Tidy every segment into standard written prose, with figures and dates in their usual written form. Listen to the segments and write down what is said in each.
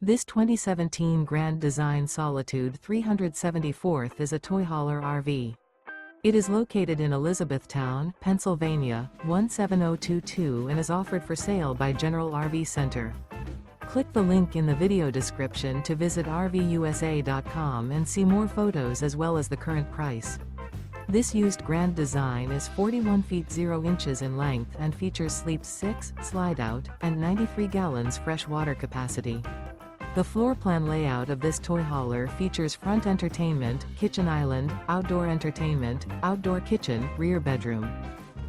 This 2017 Grand Design Solitude 374th is a toy hauler RV. It is located in Elizabethtown, Pennsylvania, 17022 and is offered for sale by General RV Center. Click the link in the video description to visit RVUSA.com and see more photos as well as the current price. This used Grand Design is 41 feet 0 inches in length and features sleeps 6, Slideout, and 93 gallons fresh water capacity. The floor plan layout of this toy hauler features front entertainment, kitchen island, outdoor entertainment, outdoor kitchen, rear bedroom.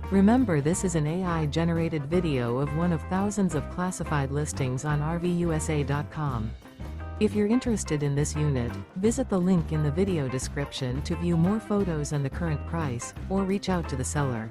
Remember, this is an AI-generated video of one of thousands of classified listings on RVUSA.com. If you're interested in this unit, visit the link in the video description to view more photos and the current price, or reach out to the seller.